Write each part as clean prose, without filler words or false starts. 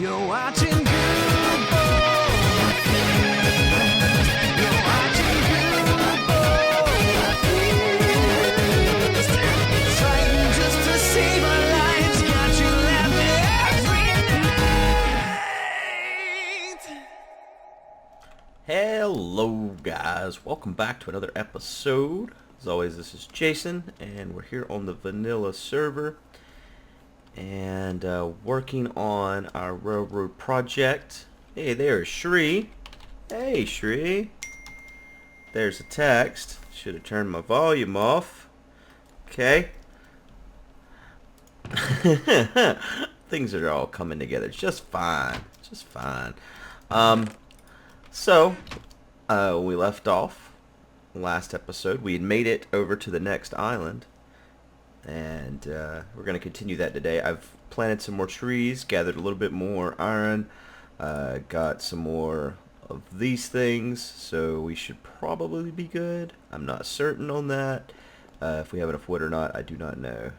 You're watching Guude. You're watching Guude. Trying just to save our lives. Got you laughing every night. Hello guys, welcome back to another episode. As always, this is Jason and we're here on the vanilla server and working on our railroad project. Hey, there's Shri. Hey Shri. There's a text. Should have turned my volume off. Okay. Things are all coming together just fine. Just fine. So, we left off last episode. We had made it over to the next island, and we're going to continue that today. I've planted some more trees, gathered a little bit more iron, got some more of these things, so we should probably be good. I'm not certain on that. If we have enough wood or not, I do not know.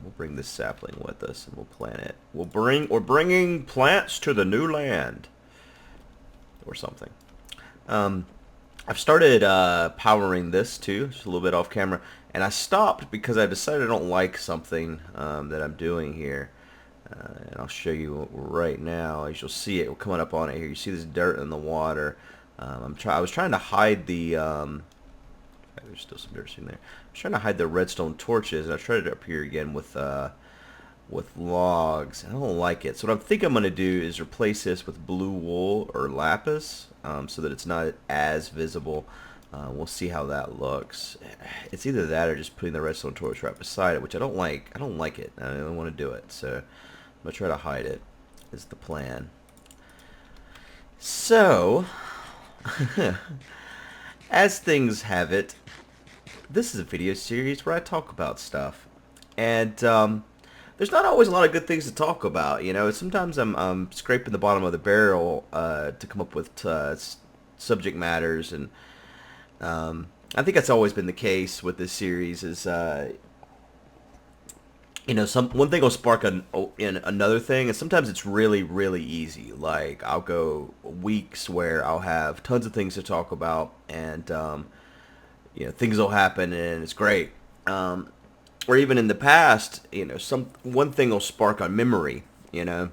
We'll bring this sapling with us, and we'll plant it. We're bringing plants to the new land. Or something. I've started powering this too, just a little bit off camera, and I stopped because I decided I don't like something that I'm doing here, and I'll show you right now. As you'll see it, we're coming up on it here. You see this dirt in the water. I was trying to hide the. There's still some dirt in there. I was trying to hide the redstone torches, and I tried it up here again with logs. I don't like it. So what I think I'm going to do is replace this with blue wool or lapis so that it's not as visible. We'll see how that looks. It's either that or just putting the redstone torch right beside it, which I don't like. I don't like it. I don't want to do it. So I'm going to try to hide it is the plan. So, as things have it, this is a video series where I talk about stuff. And, there's not always a lot of good things to talk about, you know. Sometimes I'm scraping the bottom of the barrel to come up with subject matters, and I think that's always been the case with this series. Is you know, one thing will spark in another thing, and sometimes it's really easy. Like I'll go weeks where I'll have tons of things to talk about, and you know, things will happen, and it's great. Or even in the past, you know, one thing will spark a memory, you know,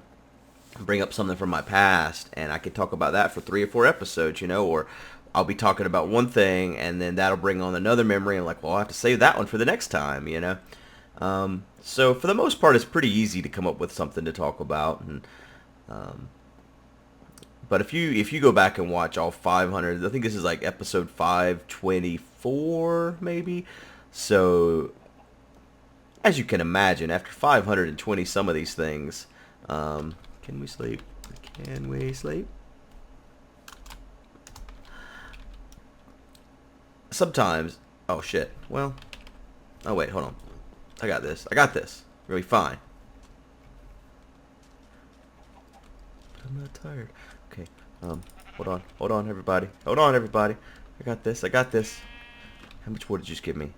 bring up something from my past, and I could talk about that for 3 or 4 episodes, you know, or I'll be talking about one thing, and then that'll bring on another memory, and like, well, I'll have to save that one for the next time, you know. So for the most part, it's pretty easy to come up with something to talk about, and but if you go back and watch all 500, I think this is like episode 524, maybe, so. As you can imagine, after 520 some of these things, can we sleep? Can we sleep? Sometimes, oh shit, well, oh wait, hold on. I got this. I got this. We'll be fine. But I'm not tired. Okay, hold on, everybody. Hold on, everybody. I got this. I got this. How much wood did you just give me?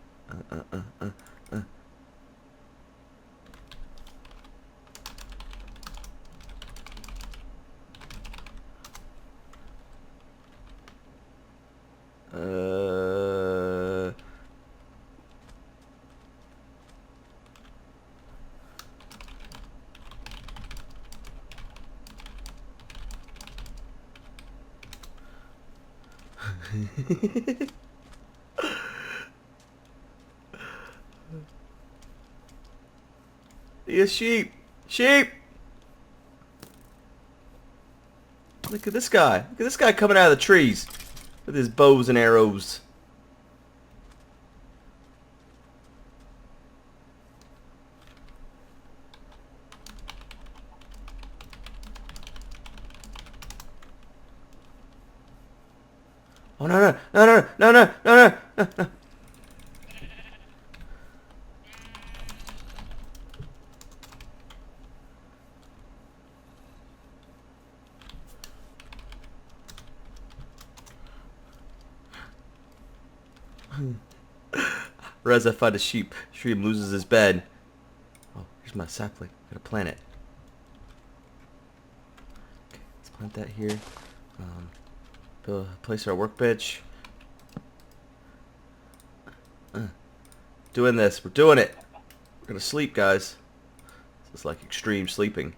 Yeah, sheep! Sheep! Look at this guy. Look at this guy coming out of the trees with his bows and arrows. Oh no. Rez, I find a sheep. Shreem loses his bed. Oh, here's my sapling. Gotta plant it. Plant that here. Place our workbench. Doing this. We're doing it. We're gonna sleep, guys. This is like extreme sleeping.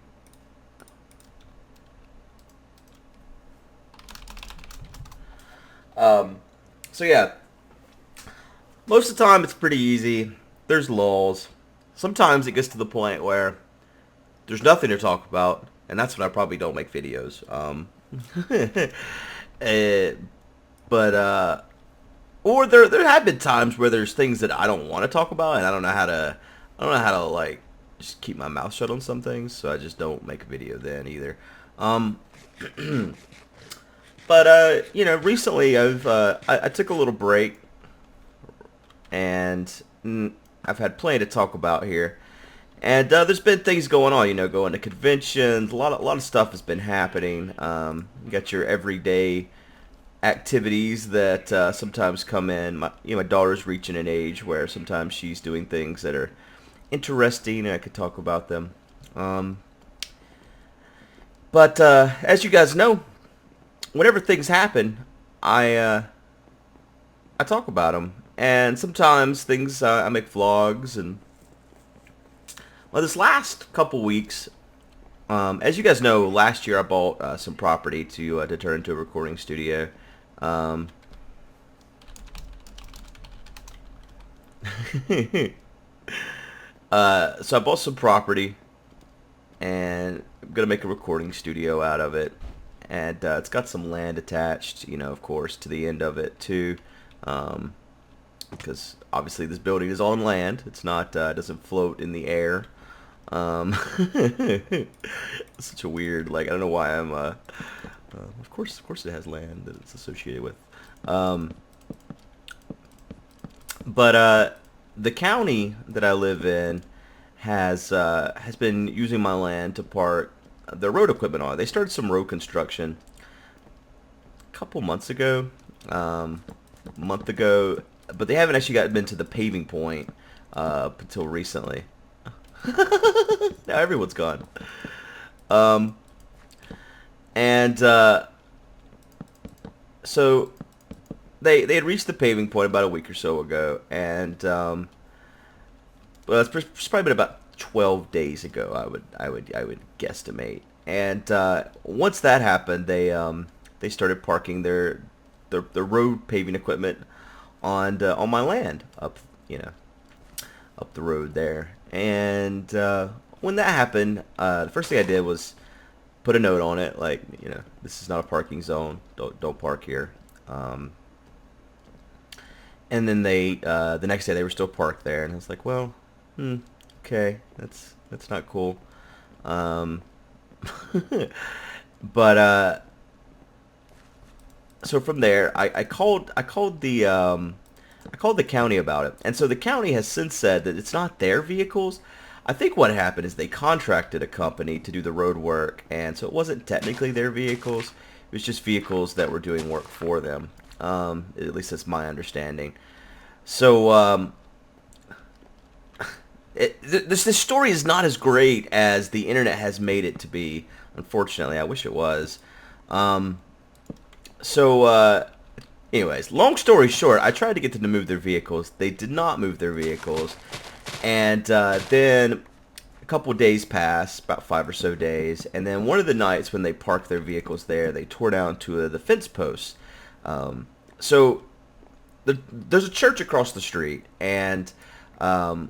So yeah. Most of the time it's pretty easy. There's lulls. Sometimes it gets to the point where there's nothing to talk about, and that's when I probably don't make videos. Or there have been times where there's things that I don't want to talk about, and I don't know how to like just keep my mouth shut on some things, so I just don't make a video then either. But you know, recently I took a little break, and I've had plenty to talk about here. And there's been things going on, you know, going to conventions. A lot of stuff has been happening. You got your everyday activities that sometimes come in. My daughter's reaching an age where sometimes she's doing things that are interesting, and I could talk about them. But as you guys know, whenever things happen, I talk about them, and sometimes things I make vlogs and. Well, this last couple weeks, as you guys know, last year I bought some property to turn into a recording studio. So I bought some property, and I'm gonna make a recording studio out of it. And it's got some land attached, you know, of course, to the end of it too, because obviously this building is on land. It's not, it doesn't float in the air. Such a weird, like, I don't know why I'm, of course it has land that it's associated with. But the county that I live in has been using my land to park their road equipment on. They started some road construction a couple months ago, month ago, but they haven't actually gotten into the paving point up until recently. Now everyone's gone. So they had reached the paving point about a week or so ago, and well, it's probably been about 12 days ago. I would guesstimate. And once that happened, they started parking their road paving equipment on my land up the road there. And when that happened, the first thing I did was put a note on it, like, you know, this is not a parking zone. Don't park here. And then they the next day they were still parked there, and I was like, well, okay, that's not cool. But so from there, I called the county about it, and so the county has since said that it's not their vehicles. I think what happened is they contracted a company to do the road work, and so it wasn't technically their vehicles. It was just vehicles that were doing work for them. At least that's my understanding. So this story is not as great as the internet has made it to be. Unfortunately, I wish it was. Anyways, long story short, I tried to get them to move their vehicles. They did not move their vehicles. And then a couple of days passed, about 5 or so days. And then one of the nights when they parked their vehicles there, they tore down two of the fence posts. So there's a church across the street, and several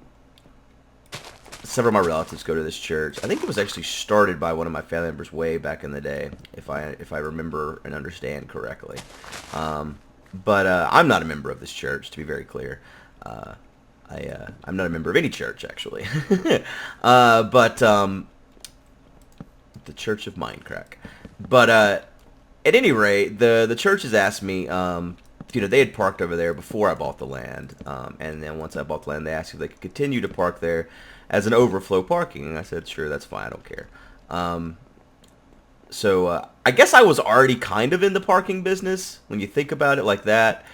of my relatives go to this church. I think it was actually started by one of my family members way back in the day, if I remember and understand correctly. But I'm not a member of this church, to be very clear. I'm not a member of any church, actually. But the Church of Mindcrack. But at any rate, the church has asked me, they had parked over there before I bought the land. And then once I bought the land, they asked if they could continue to park there as an overflow parking. And I said, sure, that's fine, I don't care. So I guess I was already kind of in the parking business when you think about it like that,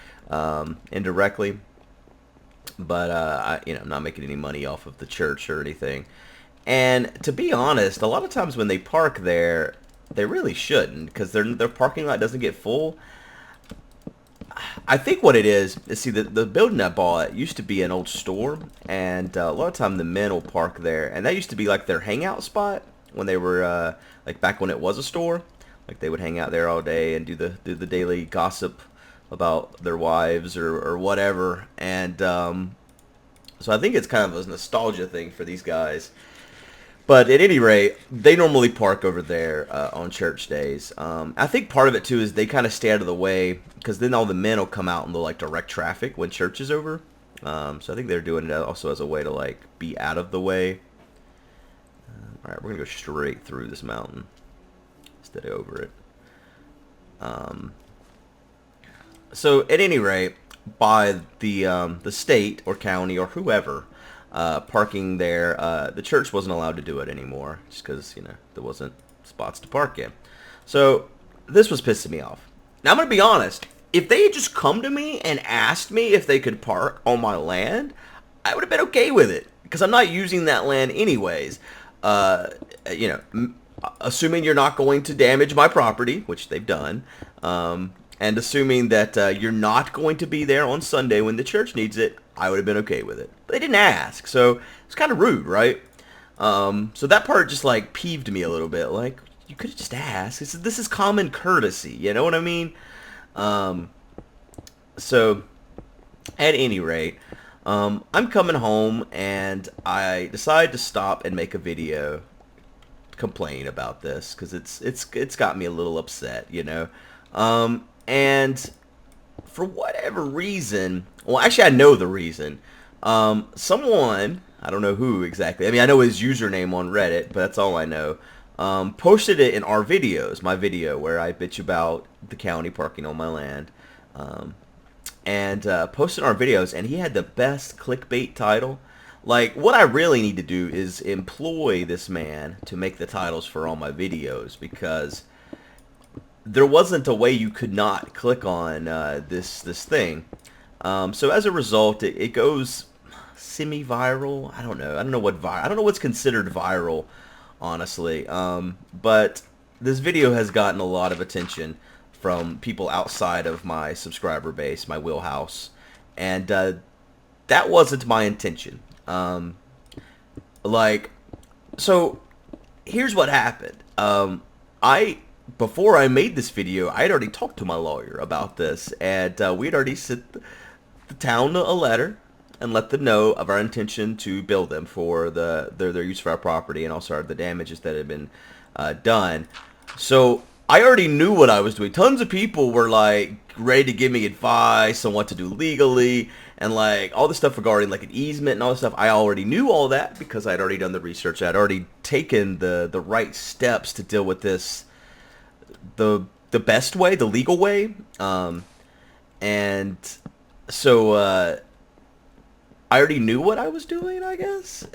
indirectly. But I'm not making any money off of the church or anything. And to be honest, a lot of times when they park there, They really shouldn't, because their parking lot doesn't get full. I think what it is see, the building I bought used to be an old store, and a lot of time the men will park there, and that used to be like their hangout spot when they were like back when it was a store. Like they would hang out there all day and do the daily gossip about their wives or whatever, and so I think it's kind of a nostalgia thing for these guys. But at any rate, they normally park over there on church days. I think part of it too is they kind of stay out of the way, because then all the men will come out and they'll like direct traffic when church is over. So I think they're doing it also as a way to like be out of the way. All right, we're gonna go straight through this mountain instead of over it. So at any rate, by the state or county or whoever parking there, the church wasn't allowed to do it anymore, just because, you know, there wasn't spots to park in. So this was pissing me off. Now I'm gonna be honest, if they had just come to me and asked me if they could park on my land, I would have been okay with it, because I'm not using that land anyways. You know, assuming you're not going to damage my property, which they've done, and assuming that you're not going to be there on Sunday when the church needs it, I would have been okay with it. But they didn't ask, so it's kind of rude, right? So that part just like peeved me a little bit. Like, you could have just asked. This is common courtesy, you know what I mean? So at any rate, I'm coming home and I decide to stop and make a video complain about this, because it's got me a little upset, you know. And for whatever reason, well, actually I know the reason. Someone, I don't know who exactly, I mean I know his username on Reddit, but that's all I know, posted it in our videos, my video where I bitch about the county parking on my land, and posted our videos, and he had the best clickbait title. Like, what I really need to do is employ this man to make the titles for all my videos, because there wasn't a way you could not click on this thing. So as a result, it goes semi-viral. I don't know what's considered viral, honestly. But this video has gotten a lot of attention from people outside of my subscriber base, my wheelhouse, and that wasn't my intention. So here's what happened. Before I made this video, I had already talked to my lawyer about this, and we had already sent the town a letter and let them know of our intention to bill them for their use of our property, and also the damages that had been done. So I already knew what I was doing. Tons of people were like ready to give me advice on what to do legally, and like all the stuff regarding like an easement and all this stuff. I already knew all that because I'd already done the research. I'd already taken the right steps to deal with this the best way, the legal way. And so I already knew what I was doing, I guess,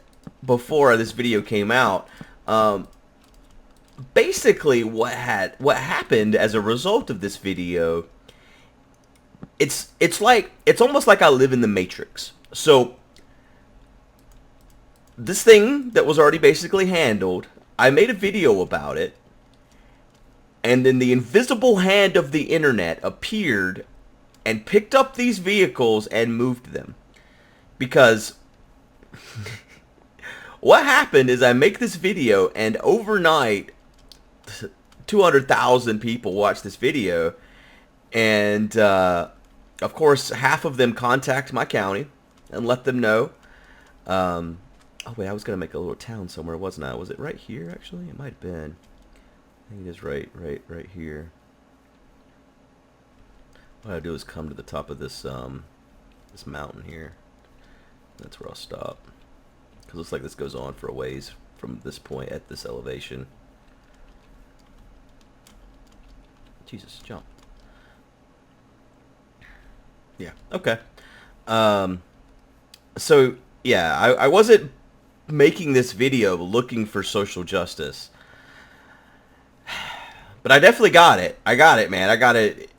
before this video came out. Basically what happened as a result of this video, it's almost like I live in the Matrix. So this thing that was already basically handled, I made a video about it, and then the invisible hand of the internet appeared and picked up these vehicles and moved them. Because what happened is I make this video, and overnight 200,000 people watch this video, and of course half of them contact my county and let them know. Oh wait, I was gonna make a little town somewhere, wasn't I? Was it right here? Actually, it might have been. I think it is right here. What I do is come to the top of this this mountain here. That's where I'll stop, because it looks like this goes on for a ways from this point at this elevation. Jesus, jump. Yeah, okay. So yeah, I wasn't making this video looking for social justice, but I definitely got it. I got it, man. I got it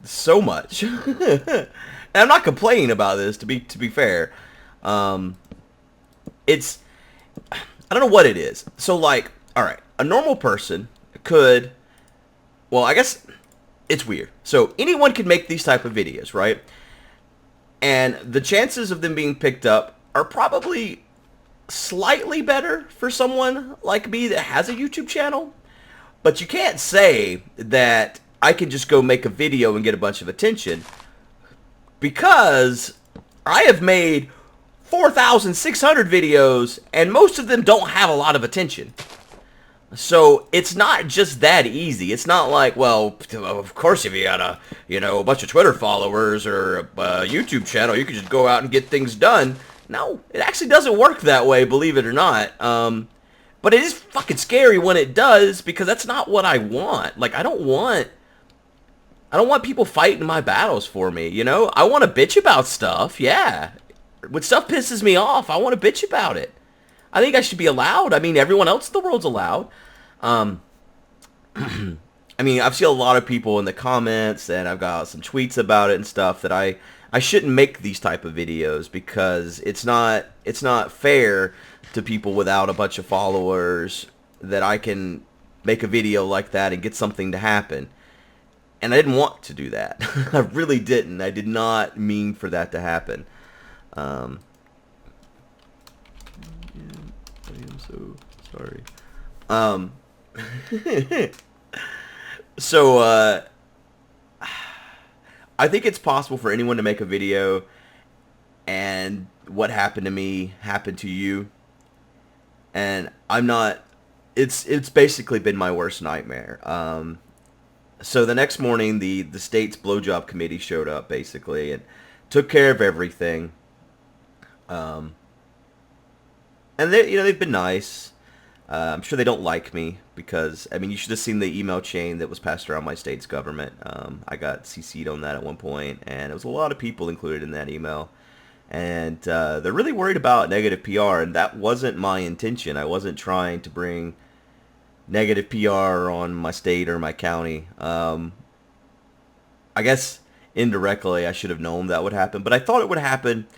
so much. And I'm not complaining about this, to be fair. It's, I don't know what it is. So like, all right, a normal person could, well, I guess it's weird. So anyone can make these type of videos, right? And the chances of them being picked up are probably slightly better for someone like me that has a YouTube channel. But you can't say that I can just go make a video and get a bunch of attention, because I have made 4,600 videos and most of them don't have a lot of attention. So it's not just that easy. It's not like, well, of course if you got a bunch of Twitter followers or a YouTube channel, you can just go out and get things done. No, it actually doesn't work that way, believe it or not. But it is fucking scary when it does, because that's not what I want. Like, I don't want people fighting my battles for me, you know? I want to bitch about stuff, yeah. When stuff pisses me off, I want to bitch about it. I think I should be allowed. I mean, everyone else in the world's allowed. I mean, I've seen a lot of people in the comments, and I've got some tweets about it and stuff, that I shouldn't make these type of videos because it's not fair to people without a bunch of followers that I can make a video like that and get something to happen. And I didn't want to do that. I really didn't. I did not mean for that to happen. I am so sorry. So, I think it's possible for anyone to make a video and what happened to me happened to you. And I'm not, it's basically been my worst nightmare. So the next morning, the state's blowjob committee showed up, basically, and took care of everything. And they've been nice. I'm sure they don't like me because, I mean, you should have seen the email chain that was passed around my state's government. I got CC'd on that at one point, and it was a lot of people included in that email. And they're really worried about negative PR, and that wasn't my intention. I wasn't trying to bring negative PR on my state or my county. I guess indirectly I should have known that would happen, but I thought it would happen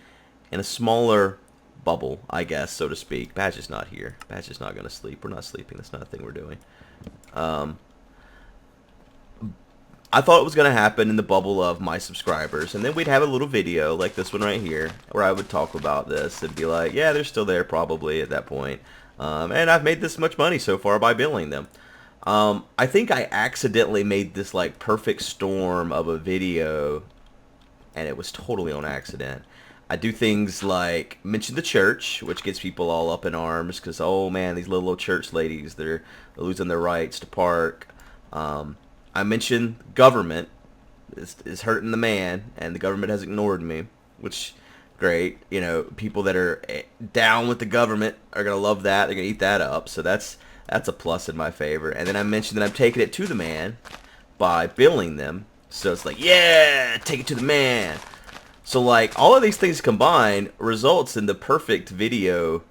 in a smaller bubble, I guess, so to speak. Badge is not here. Badge is not going to sleep. We're not sleeping. That's not a thing we're doing. I thought it was going to happen in the bubble of my subscribers, and then we'd have a little video like this one right here where I would talk about this and be like, yeah, they're still there probably at that point. And I've made this much money so far by billing them. I think I accidentally made this like perfect storm of a video, and it was totally on accident. I do things like mention the church, which gets people all up in arms because, oh man, these little church ladies, they're losing their rights to park. I mention government is hurting the man, and the government has ignored me, which, great. You know, people that are down with the government are going to love that. They're going to eat that up, so that's a plus in my favor. And then I mentioned that I'm taking it to the man by billing them, so it's like, yeah, take it to the man. So, like, all of these things combined results in the perfect video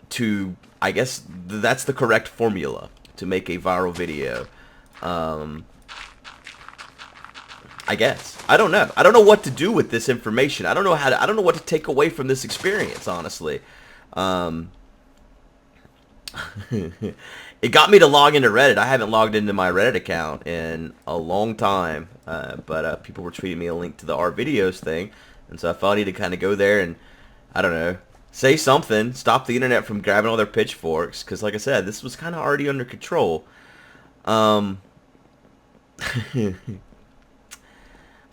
to, I guess, that's the correct formula to make a viral video. I guess. I don't know. I don't know what to do with this information. I don't know how to, I don't know what to take away from this experience, honestly. It got me to log into Reddit. I haven't logged into my Reddit account in a long time, but people were tweeting me a link to the our videos thing, and so I thought I need to kind of go there and, I don't know, say something, stop the internet from grabbing all their pitchforks, because like I said, this was kind of already under control. So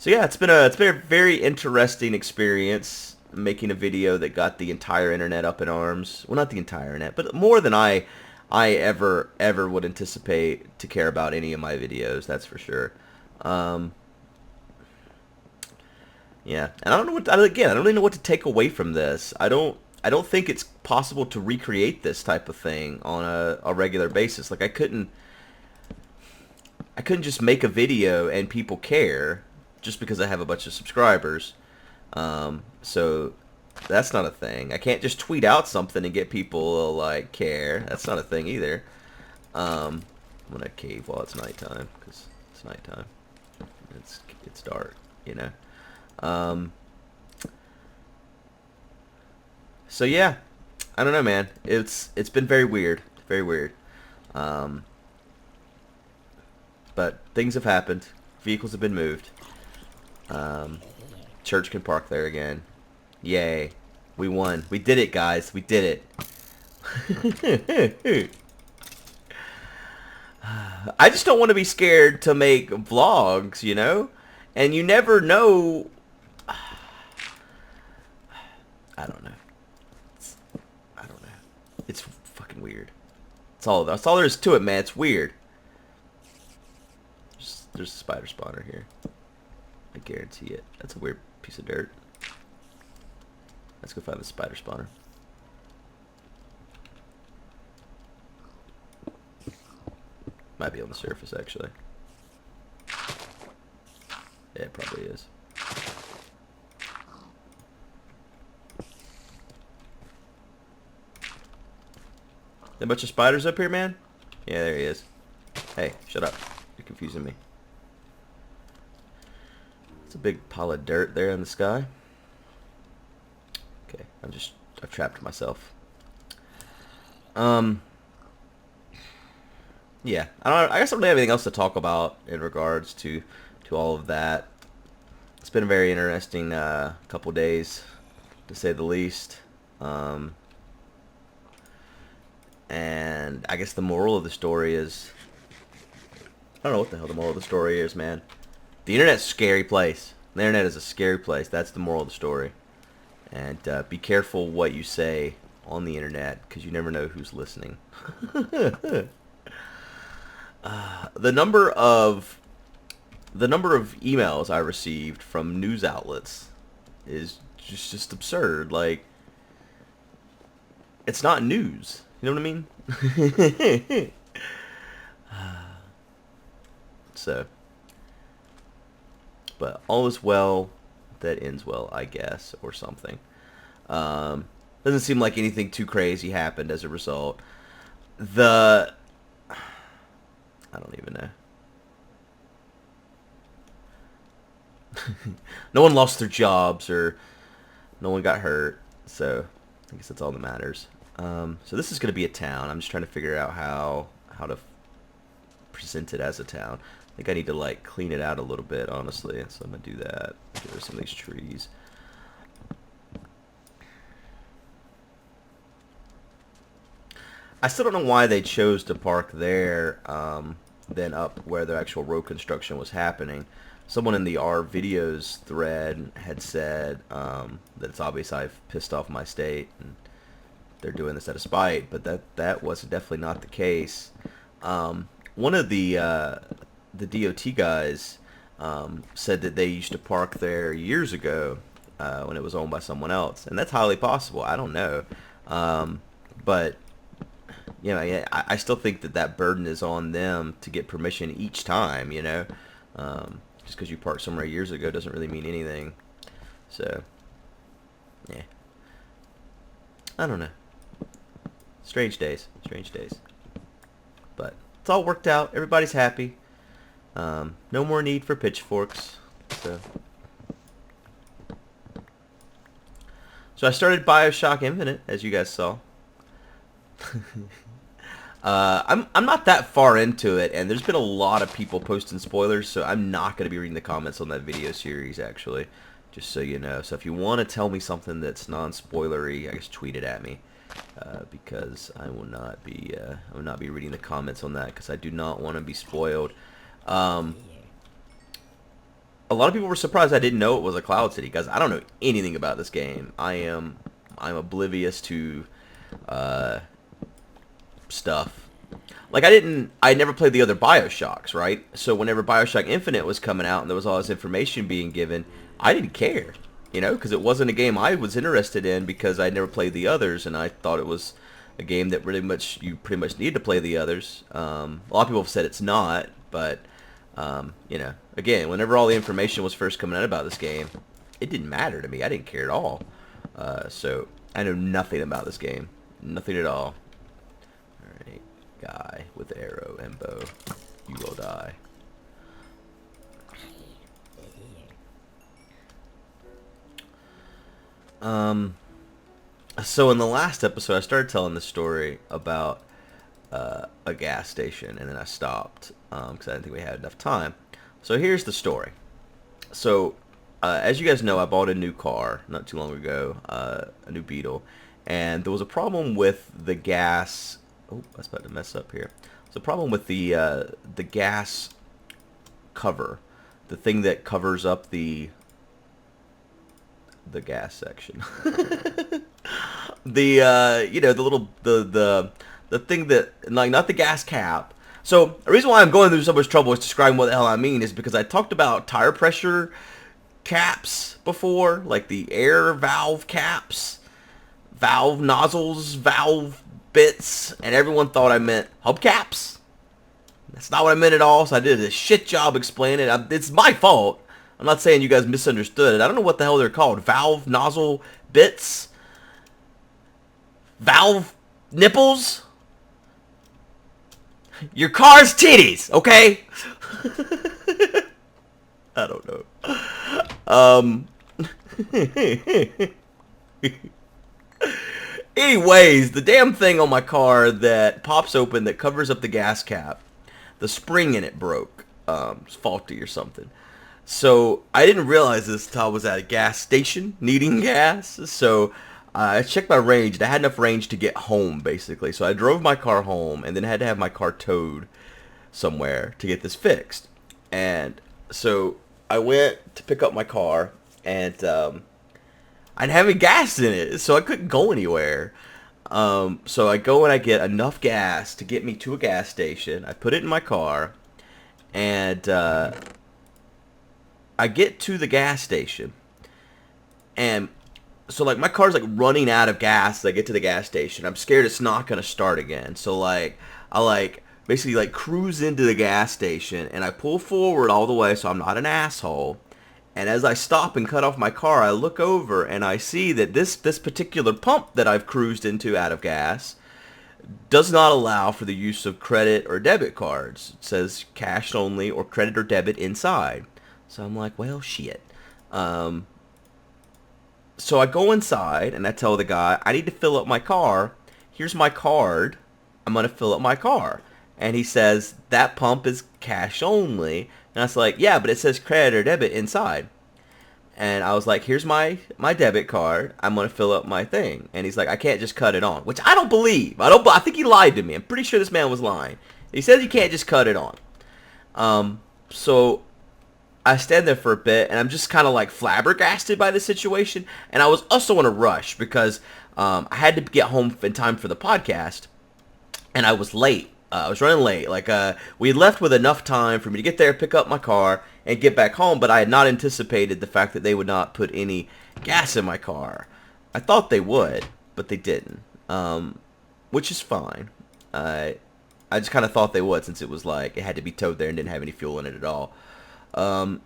yeah, it's been a very interesting experience making a video that got the entire internet up in arms. Well, not the entire internet, but more than I ever would anticipate to care about any of my videos. That's for sure. Yeah, and I don't know what, again, I don't really know what to take away from this. I don't think it's possible to recreate this type of thing on a regular basis. Like I couldn't just make a video and people care just because I have a bunch of subscribers. So that's not a thing. I can't just tweet out something and get people to, like, care. That's not a thing either. I'm gonna cave while it's nighttime, because it's nighttime. It's dark, you know. So yeah, I don't know, man. It's been very weird, very weird. Um, but things have happened. Vehicles have been moved. Church can park there again. Yay. We won. We did it, guys. We did it. I just don't want to be scared to make vlogs, you know? And you never know. I don't know. I don't know. It's fucking weird. That's all there is to it, man. It's weird. There's a spider spawner here. I guarantee it. That's a weird piece of dirt. Let's go find the spider spawner. Might be on the surface, actually. Yeah, it probably is. A bunch of spiders up here, man? Yeah, there he is. Hey, shut up. You're confusing me. It's a big pile of dirt there in the sky. Okay, I've trapped myself. Yeah, I guess I don't really have anything else to talk about in regards to all of that. It's been a very interesting couple days, to say the least. And I guess the moral of the story is, I don't know what the hell the moral of the story is, man. The internet's a scary place. The internet is a scary place. That's the moral of the story. And be careful what you say on the internet, because you never know who's listening. The number of emails I received from news outlets is just absurd. Like, it's not news. You know what I mean? So, but all is well that ends well, I guess, or something. Doesn't seem like anything too crazy happened as a result. I don't even know. No one lost their jobs, or no one got hurt, so I guess that's all that matters. So this is going to be a town. I'm just trying to figure out how to present it as a town. I think I need to like clean it out a little bit, honestly, so I'm going to do that. Get rid of some of these trees. I still don't know why they chose to park there, then up where the actual road construction was happening. Someone in the R videos thread had said that it's obvious I've pissed off my state and they're doing this out of spite, but that was definitely not the case. One of the DOT guys said that they used to park there years ago when it was owned by someone else, and that's highly possible. I don't know, but you know, I still think that burden is on them to get permission each time. You know, just because you parked somewhere years ago doesn't really mean anything. So, yeah, I don't know. Strange days, but it's all worked out. Everybody's happy. No more need for pitchforks. So I started BioShock Infinite, as you guys saw. I'm not that far into it, and there's been a lot of people posting spoilers, so I'm not going to be reading the comments on that video series, actually, just so you know. So if you want to tell me something that's non-spoilery, I guess tweet it at me, because I will not be reading the comments on that, because I do not want to be spoiled. A lot of people were surprised I didn't know it was a Cloud City, guys. I don't know anything about this game. I'm oblivious to stuff. Like, I never played the other BioShocks, right? So whenever BioShock Infinite was coming out and there was all this information being given, I didn't care, you know, because it wasn't a game I was interested in, because I never played the others, and I thought it was a game that you pretty much need to play the others. A lot of people have said it's not, but you know, again, whenever all the information was first coming out about this game, it didn't matter to me. I didn't care at all. So I know nothing about this game, nothing at all. Alright, guy with arrow and bow, you will die. So in the last episode, I started telling the story about a gas station, and then I stopped because I didn't think we had enough time. So here's the story. So as you guys know, I bought a new car not too long ago, a new Beetle, and there was a problem with the gas. Oh, I was about to mess up here. There's a problem with the gas cover, the thing that covers up the gas section. The you know, the little the thing that, like, not the gas cap. So the reason why I'm going through so much trouble is describing what the hell I mean is because I talked about tire pressure caps before, like the air valve caps, valve nozzles, valve bits, and everyone thought I meant hubcaps. That's not what I meant at all, so I did a shit job explaining it. It's my fault. I'm not saying you guys misunderstood it. I don't know what the hell they're called. Valve nozzle bits? Valve nipples? Your car's titties, okay? I don't know. Anyways, the damn thing on my car that pops open that covers up the gas cap, the spring in it broke. It's faulty or something. So I didn't realize this until I was at a gas station needing gas. So I checked my range, and I had enough range to get home, basically. So I drove my car home, and then had to have my car towed somewhere to get this fixed. And so I went to pick up my car, and I didn't have any gas in it, so I couldn't go anywhere. So I go and I get enough gas to get me to a gas station. I put it in my car, and I get to the gas station, and so, like, my car's, like, running out of gas as I get to the gas station. I'm scared it's not going to start again. So, like, I, like, basically, like, cruise into the gas station, and I pull forward all the way so I'm not an asshole. And as I stop and cut off my car, I look over, and I see that this particular pump that I've cruised into out of gas does not allow for the use of credit or debit cards. It says cash only or credit or debit inside. So I'm like, well, shit. So I go inside, and I tell the guy, I need to fill up my car. Here's my card. I'm going to fill up my car. And he says, that pump is cash only. And I was like, yeah, but it says credit or debit inside. And I was like, here's my debit card. I'm going to fill up my thing. And he's like, I can't just cut it on. Which I don't believe. I think he lied to me. I'm pretty sure this man was lying. He says you can't just cut it on. So I stand there for a bit, and I'm just kind of like flabbergasted by the situation. And I was also in a rush because I had to get home in time for the podcast, and I was late. I was running late. Like, we had left with enough time for me to get there, pick up my car, and get back home, but I had not anticipated the fact that they would not put any gas in my car. I thought they would, but they didn't, which is fine. I just kind of thought they would, since it was like it had to be towed there and didn't have any fuel in it at all. But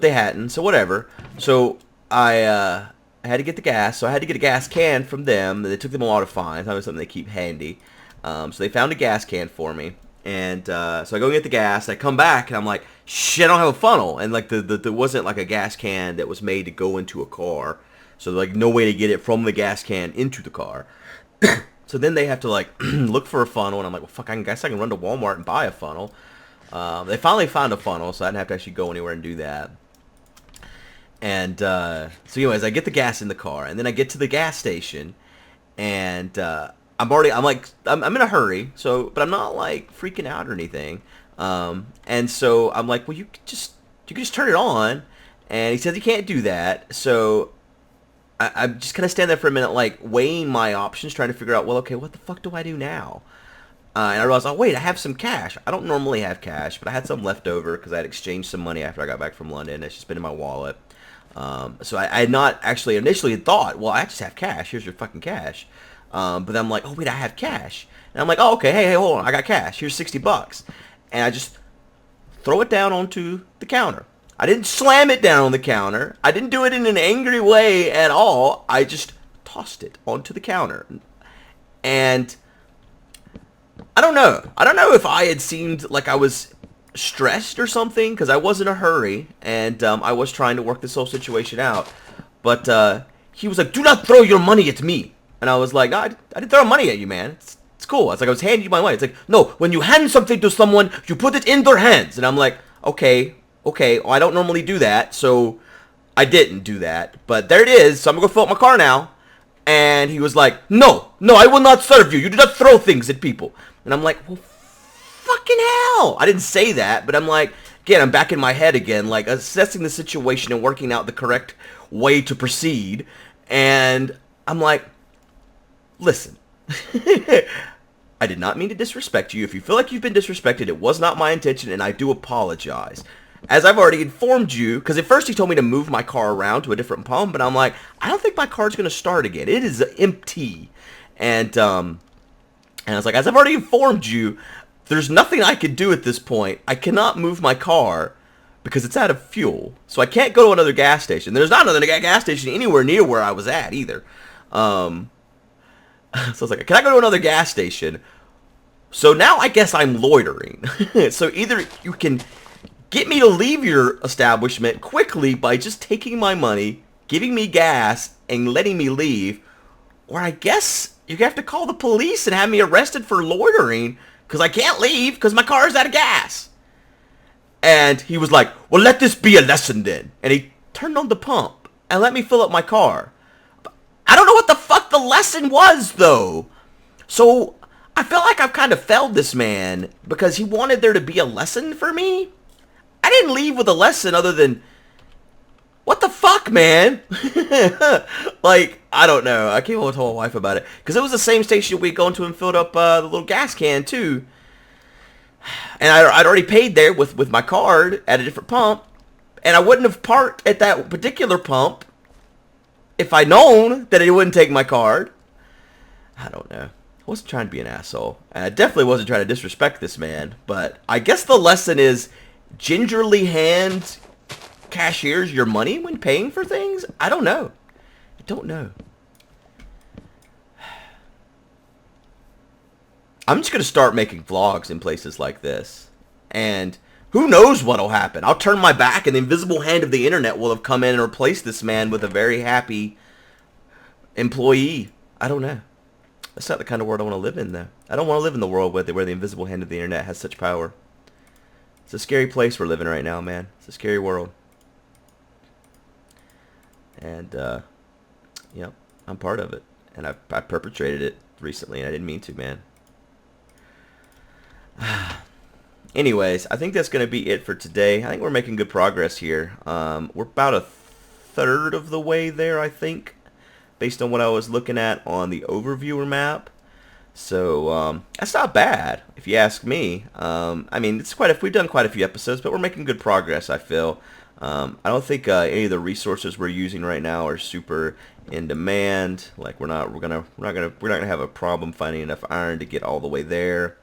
they hadn't, so whatever. So I had to get the gas, so I had to get a gas can from them. It took them a while to find. That was something they keep handy. So they found a gas can for me, and so I go get the gas. I come back, and I'm like, shit, I don't have a funnel. And like there wasn't like a gas can that was made to go into a car, so like no way to get it from the gas can into the car. So then they have to like look for a funnel, and I'm like, well, fuck, I guess I can run to Walmart and buy a funnel. They finally found a funnel, so I didn't have to actually go anywhere and do that. And so anyways, I get the gas in the car, and then I get to the gas station, and I'm in a hurry, but I'm not like freaking out or anything. And so I'm like, well, you can just turn it on. And he says he can't do that. So I'm just kind of stand there for a minute, like weighing my options, trying to figure out, well, okay, what the fuck do I do now? And I realized, oh wait, I have some cash. I don't normally have cash, but I had some left over because I had exchanged some money after I got back from London. It's just been in my wallet. So I had not actually initially thought, well, I just have cash. Here's your fucking cash. But then I'm like, oh wait, I have cash. And I'm like, oh okay, hey, hold on, I got cash. Here's $60. And I just throw it down onto the counter. I didn't slam it down on the counter. I didn't do it in an angry way at all. I just tossed it onto the counter. And I don't know. I don't know if I had seemed like I was stressed or something, because I was in a hurry, and I was trying to work this whole situation out. But he was like, do not throw your money at me. And I was like, no, I didn't throw money at you, man. It's cool. I was like, I was handing you my money. It's like, no, when you hand something to someone, you put it in their hands. And I'm like, okay, well, I don't normally do that, so I didn't do that. But there it is, so I'm going to go fill up my car now. And he was like, no, I will not serve you. You do not throw things at people. And I'm like, well, fucking hell. I didn't say that, but I'm like, again, I'm back in my head again, like assessing the situation and working out the correct way to proceed. And I'm like, listen, I did not mean to disrespect you. If you feel like you've been disrespected, it was not my intention, and I do apologize. As I've already informed you, because at first he told me to move my car around to a different pump, but I'm like, I don't think my car's going to start again. It is empty. And I was like, as I've already informed you, there's nothing I can do at this point. I cannot move my car because it's out of fuel. So I can't go to another gas station. There's not another gas station anywhere near where I was at either. So I was like, can I go to another gas station? So now I guess I'm loitering. So either you can get me to leave your establishment quickly by just taking my money, giving me gas, and letting me leave, or I guess you have to call the police and have me arrested for loitering because I can't leave because my car is out of gas. And he was like, well, let this be a lesson then. And he turned on the pump and let me fill up my car. I don't know what the fuck the lesson was, though. So I feel like I've kind of failed this man because he wanted there to be a lesson for me. I didn't leave with a lesson other than, what the fuck, man? Like, I don't know. I came home and told my wife about it. Because it was the same station we'd gone to and filled up the little gas can, too. And I'd already paid there with my card at a different pump. And I wouldn't have parked at that particular pump if I'd known that it wouldn't take my card. I don't know. I wasn't trying to be an asshole. And I definitely wasn't trying to disrespect this man. But I guess the lesson is gingerly hand cashiers your money when paying for things? I don't know. I don't know. I'm just going to start making vlogs in places like this. And who knows what'll happen. I'll turn my back and the invisible hand of the internet will have come in and replaced this man with a very happy employee. I don't know. That's not the kind of world I want to live in, though. I don't want to live in the world where the invisible hand of the internet has such power. It's a scary place we're living right now, man. It's a scary world. And, you know, I'm part of it. And I perpetrated it recently, and I didn't mean to, man. Anyways, I think that's going to be it for today. I think we're making good progress here. We're about a third of the way there, I think, based on what I was looking at on the overviewer map. So that's not bad, if you ask me. I mean, we've done quite a few episodes, but we're making good progress, I feel. I don't think any of the resources we're using right now are super in demand. Like we're not gonna have a problem finding enough iron to get all the way there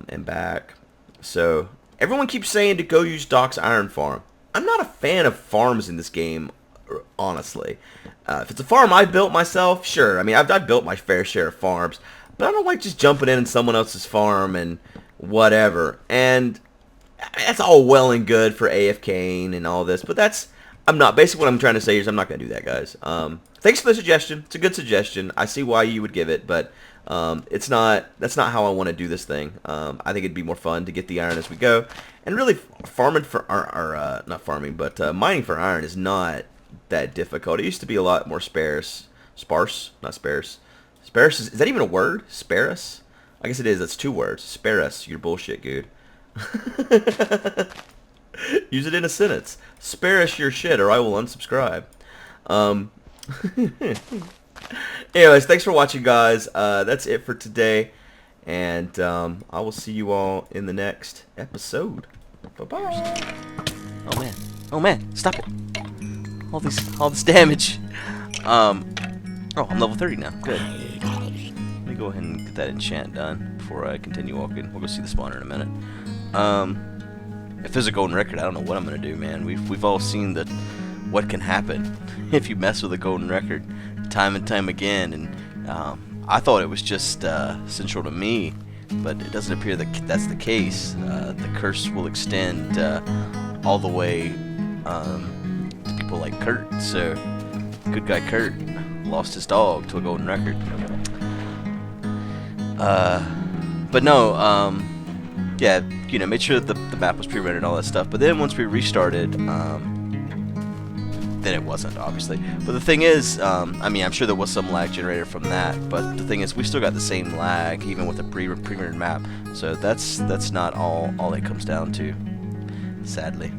and back. So everyone keeps saying to go use Doc's iron farm. I'm not a fan of farms in this game, honestly. If it's a farm I built myself, sure. I mean, I've built my fair share of farms, but I don't like just jumping in someone else's farm and whatever. And that's all well and good for AFKing and all this, but basically what I'm trying to say is I'm not going to do that, guys. Thanks for the suggestion. It's a good suggestion. I see why you would give it, but that's not how I want to do this thing. I think it'd be more fun to get the iron as we go. And really, farming for not farming, but mining for iron is not that difficult. It used to be a lot more sparse, not sparse. Sparse is that even a word? Sparse? I guess it is. That's 2 words. Sparse. You're bullshit, Guude. Use it in a sentence. Sparse your shit, or I will unsubscribe. Anyways, thanks for watching, guys. That's it for today, and I will see you all in the next episode. Bye-bye. Oh man, stop it. All this damage. Oh, I'm level 30 now. Good. Let me go ahead and get that enchant done before I continue walking. We'll go see the spawner in a minute. If there's a golden record, I don't know what I'm gonna do, man. We've all seen what can happen if you mess with a golden record time and time again, and I thought it was just central to me, but it doesn't appear that that's the case. The curse will extend all the way to people like Kurt. So, good guy Kurt lost his dog to a golden record. But no, yeah, you know, made sure that the map was pre-rendered and all that stuff. But then once we restarted, then it wasn't, obviously. But the thing is, I mean, I'm sure there was some lag generated from that, but the thing is, we still got the same lag even with the pre-rendered map. So that's not all it comes down to, sadly.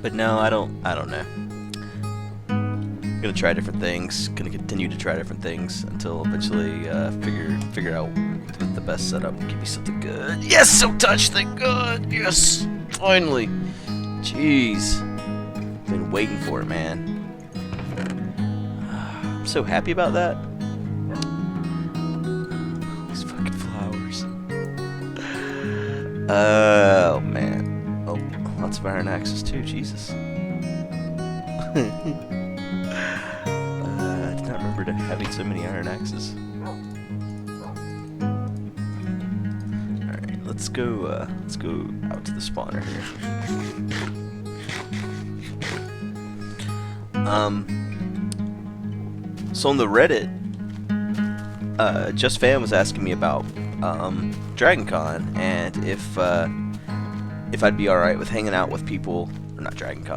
But no, I don't know. Gonna try different things. Gonna continue to try different things until eventually figure out the best setup. Give me something good. Yes, so touch. Thank God. Yes, finally. Jeez, been waiting for it, man. I'm so happy about that. These fucking flowers. Oh man. Oh, lots of iron axes too. Jesus. I did not remember having so many iron axes. Alright, let's go out to the spawner here. So on the Reddit, JustFan was asking me about DragonCon and if I'd be alright with hanging out with people, or not DragonCon,